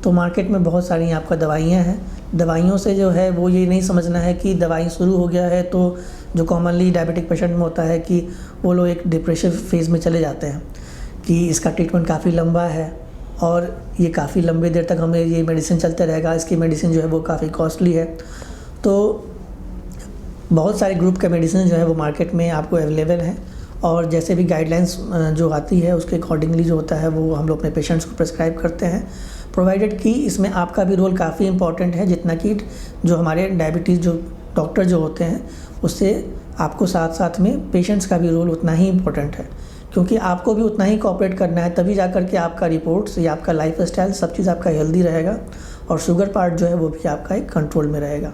तो मार्केट में बहुत सारी आपका दवाइयाँ हैं। दवाइयों से जो है वो ये नहीं समझना है कि दवाई शुरू हो गया है तो जो कॉमनली डायबिटिक पेशेंट में होता है कि वो लोग एक डिप्रेसिव फेज़ में चले जाते हैं कि इसका ट्रीटमेंट काफ़ी लंबा है और ये काफ़ी लंबी देर तक हमें ये मेडिसिन चलते रहेगा, इसकी मेडिसिन जो है वो काफ़ी कॉस्टली है। तो बहुत सारे ग्रुप के मेडिसिन जो है वो मार्केट में आपको अवेलेबल हैं और जैसे भी गाइडलाइंस जो आती है उसके अकॉर्डिंगली जो होता है वो हम लोग अपने पेशेंट्स को प्रेस्क्राइब करते हैं, प्रोवाइडेड कि इसमें आपका भी रोल काफ़ी इंपॉर्टेंट है, जितना कि जो हमारे डायबिटीज़ जो डॉक्टर जो होते हैं उससे आपको साथ साथ में पेशेंट्स का भी रोल उतना ही इम्पोर्टेंट है, क्योंकि आपको भी उतना ही कोऑपरेट करना है, तभी जाकर के आपका रिपोर्ट्स या आपका लाइफ स्टाइल सब चीज़ आपका हेल्दी रहेगा और शुगर पार्ट जो है वो भी आपका एक कंट्रोल में रहेगा।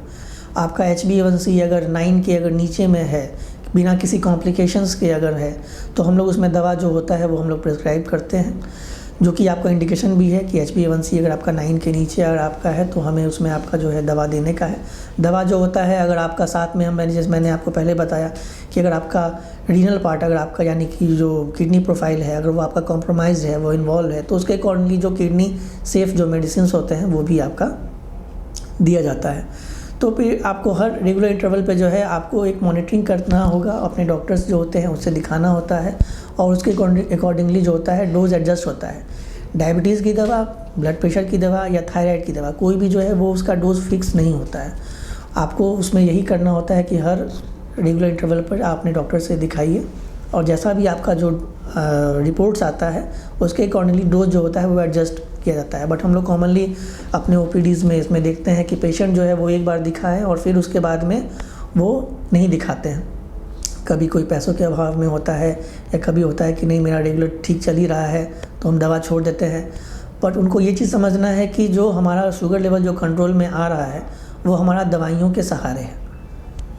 आपका HbA1c अगर 9 के अगर नीचे में है, बिना किसी कॉम्प्लिकेशंस के अगर है, तो हम लोग उसमें दवा जो होता है वो हम लोग प्रिस्क्राइब करते हैं, जो कि आपका इंडिकेशन भी है कि HbA1c अगर आपका 9 के नीचे अगर आपका है तो हमें उसमें आपका जो है दवा देने का है। दवा जो होता है अगर आपका साथ में मैंने आपको पहले बताया कि अगर आपका रीनल पार्ट अगर आपका यानी कि जो किडनी प्रोफाइल है अगर वो आपका कॉम्प्रोमाइज़ है, वो इन्वॉल्व है, तो उसके अकॉर्डिंगली जो किडनी सेफ जो मेडिसिन होते हैं वो भी आपका दिया जाता है। तो फिर आपको हर रेगुलर इंटरवल पे जो है आपको एक मॉनिटरिंग करना होगा, अपने डॉक्टर्स जो होते हैं उससे दिखाना होता है और उसके अकॉर्डिंगली जो होता है डोज एडजस्ट होता है। डायबिटीज़ की दवा, ब्लड प्रेशर की दवा या थायराइड की दवा कोई भी जो है वो उसका डोज फिक्स नहीं होता है। आपको उसमें यही करना होता है कि हर रेगुलर इंटरवल पर आप अपने डॉक्टर से दिखाइए और जैसा भी आपका जो रिपोर्ट्स आता है उसके अकॉर्डिंगली डोज जो होता है वो एडजस्ट किया जाता है। बट हम लोग कॉमनली अपने OPDs में इसमें देखते हैं कि पेशेंट जो है वो एक बार दिखाए और फिर उसके बाद में वो नहीं दिखाते हैं। कभी कोई पैसों के अभाव में होता है या कभी होता है कि नहीं मेरा रेगुलर ठीक चल ही रहा है तो हम दवा छोड़ देते हैं। बट उनको ये चीज़ समझना है कि जो हमारा शुगर लेवल जो कंट्रोल में आ रहा है वो हमारा दवाइयों के सहारे है।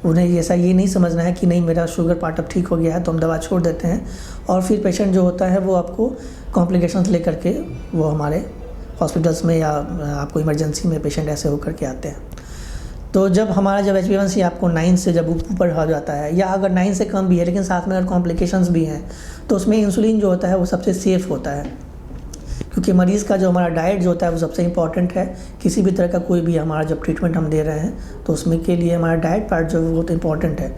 उन्हें ऐसा ये नहीं समझना है कि नहीं मेरा शुगर पार्ट अब ठीक हो गया है तो हम दवा छोड़ देते हैं और फिर पेशेंट जो होता है वो आपको कॉम्प्लिकेशंस लेकर के वो हमारे हॉस्पिटल्स में या आपको इमरजेंसी में पेशेंट ऐसे होकर के आते हैं। तो जब HbA1c आपको 9 से जब ऊपर हो जाता है या अगर 9 से कम भी है लेकिन साथ में अगर कॉम्प्लिकेशंस भी हैं तो उसमें इंसुलिन जो होता है वो सबसे सेफ़ होता है, क्योंकि मरीज़ का जो हमारा डाइट जो होता है वो सबसे इम्पॉर्टेंट है। किसी भी तरह का कोई भी हमारा जब ट्रीटमेंट हम दे रहे हैं तो उसमें के लिए हमारा डाइट पार्ट जो है वो बहुत इम्पॉर्टेंट है,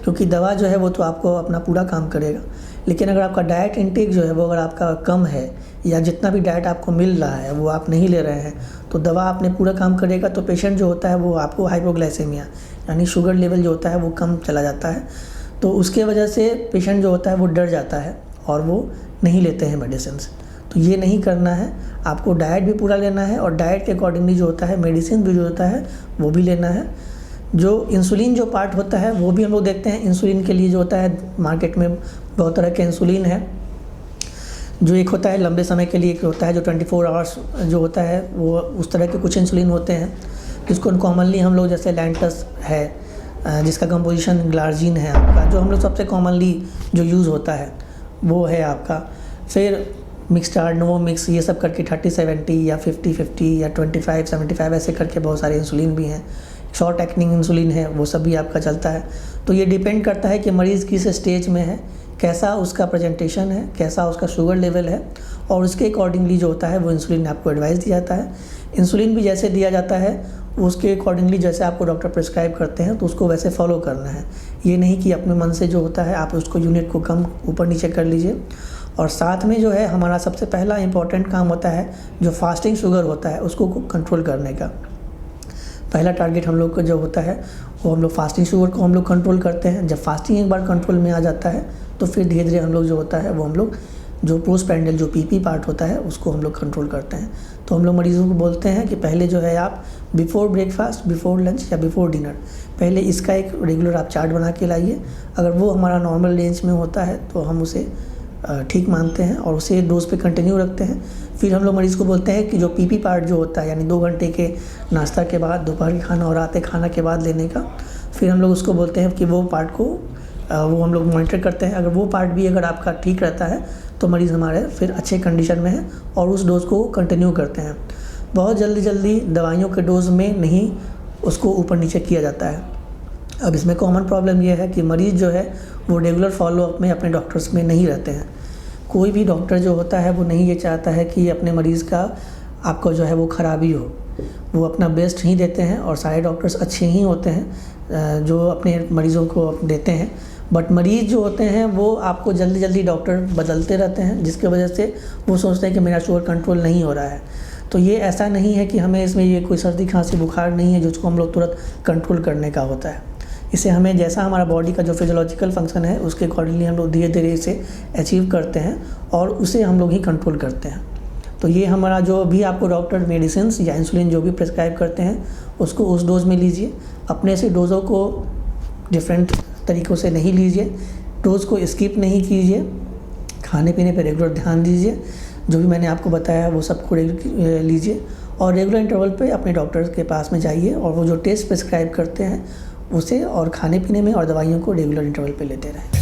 क्योंकि दवा जो है वो तो आपको अपना पूरा काम करेगा, लेकिन अगर आपका डाइट इंटेक जो है वो अगर आपका कम है या जितना भी डाइट आपको मिल रहा है वो आप नहीं ले रहे हैं तो दवा आपने पूरा काम करेगा तो पेशेंट जो होता है वो आपको हाइपोग्लाइसेमिया यानी शुगर लेवल जो होता है वो कम चला जाता है। तो उसके वजह से पेशेंट जो होता है वो डर जाता है और वो नहीं लेते हैं मेडिसिन। तो ये नहीं करना है, आपको डाइट भी पूरा लेना है और डाइट के अकॉर्डिंगली जो होता है मेडिसिन भी जो होता है वो भी लेना है। जो इंसुलिन जो पार्ट होता है वो भी हम लोग देखते हैं। इंसुलिन के लिए जो होता है मार्केट में बहुत तरह के इंसुलिन है, जो एक होता है लंबे समय के लिए, एक होता है जो 24 आवर्स जो होता है वो उस तरह के कुछ इंसुलिन होते हैं जिसको कॉमनली हम लोग जैसे लैंटस है जिसका कंपोजिशन ग्लार्जिन है आपका, जो हम लोग सबसे कॉमनली जो यूज़ होता है वो है आपका। फिर मिक्सटार, नोवोमिक्स, ये सब करके 30-70 या 50-50 या 25-75 ऐसे करके बहुत सारे इंसुलिन भी हैं। शॉर्ट एक्टिंग इंसुलिन है वो सब भी आपका चलता है। तो ये डिपेंड करता है कि मरीज़ किस स्टेज में है, कैसा उसका प्रेजेंटेशन है, कैसा उसका शुगर लेवल है और उसके अकॉर्डिंगली जो होता है वो इंसुलिन आपको एडवाइस दिया जाता है। इंसुलिन भी जैसे दिया जाता है उसके अकॉर्डिंगली जैसे आपको डॉक्टर प्रिस्क्राइब करते हैं तो उसको वैसे फॉलो करना है। ये नहीं कि अपने मन से जो होता है आप उसको यूनिट को कम ऊपर नीचे कर लीजिए। और साथ में जो है हमारा सबसे पहला इम्पॉर्टेंट काम होता है जो फास्टिंग शुगर होता है उसको कंट्रोल करने का। पहला टारगेट हम लोग का जो होता है वो हम लोग फास्टिंग शुगर को हम लोग कंट्रोल करते हैं। जब फास्टिंग एक बार कंट्रोल में आ जाता है तो फिर धीरे धीरे हम लोग जो होता है वो हम लोग जो पोस्ट पैंडल जो PP पार्ट होता है उसको हम लोग कंट्रोल करते हैं। तो हम लोग मरीज़ों को बोलते हैं कि पहले जो है आप बिफ़ोर ब्रेकफास्ट, बिफ़ोर लंच या बिफ़ोर डिनर पहले इसका एक रेगुलर आप चार्ट बना के लाइए। अगर वो हमारा नॉर्मल रेंज में होता है तो हम उसे ठीक मानते हैं और उसे डोज पे कंटिन्यू रखते हैं। फिर हम लोग मरीज़ को बोलते हैं कि जो PP पार्ट जो होता है यानी 2 घंटे के नाश्ता के बाद, दोपहर के खाना और रात के खाना के बाद लेने का, फिर हम लोग उसको बोलते हैं कि वो पार्ट को वो हम लोग मॉनिटर करते हैं। अगर वो पार्ट भी अगर आपका ठीक रहता है तो मरीज़ हमारे फिर अच्छे कंडीशन में है और उस डोज़ को कंटिन्यू करते हैं। बहुत जल्दी दवाइयों के डोज़ में नहीं उसको ऊपर नीचे किया जाता है। अब इसमें कॉमन प्रॉब्लम ये है कि मरीज़ जो है वो रेगुलर फॉलोअप में अपने डॉक्टर्स में नहीं रहते हैं। कोई भी डॉक्टर जो होता है वो नहीं ये चाहता है कि अपने मरीज़ का आपको जो है वो ख़राबी हो। वो अपना बेस्ट ही देते हैं और सारे डॉक्टर्स अच्छे ही होते हैं जो अपने मरीज़ों को देते हैं। बट मरीज़ जो होते हैं वो आपको जल्दी जल्दी डॉक्टर बदलते रहते हैं, जिसकी वजह से वो सोचते हैं कि मेरा शुगर कंट्रोल नहीं हो रहा है। तो ये ऐसा नहीं है कि हमें इसमें ये कोई सर्दी खांसी बुखार नहीं है जिसको हम लोग तुरंत कंट्रोल करने का होता है। इसे हमें जैसा हमारा बॉडी का जो फिजियोलॉजिकल फंक्शन है उसके अकॉर्डिंगली हम लोग धीरे धीरे इसे अचीव करते हैं और उसे हम लोग ही कंट्रोल करते हैं। तो ये हमारा जो भी आपको डॉक्टर मेडिसिन या इंसुलिन जो भी प्रिस्क्राइब करते हैं उसको उस डोज में लीजिए। अपने से डोज़ों को डिफरेंट तरीक़ों से नहीं लीजिए, डोज को स्किप नहीं कीजिए, खाने पीने पर रेगुलर ध्यान दीजिए। जो भी मैंने आपको बताया वो सबको लीजिए और रेगुलर इंटरवल पे अपने डॉक्टर के पास में जाइए और वो जो टेस्ट प्रिस्क्राइब करते हैं उसे और खाने पीने में और दवाइयों को रेगुलर इंटरवल पे लेते रहें।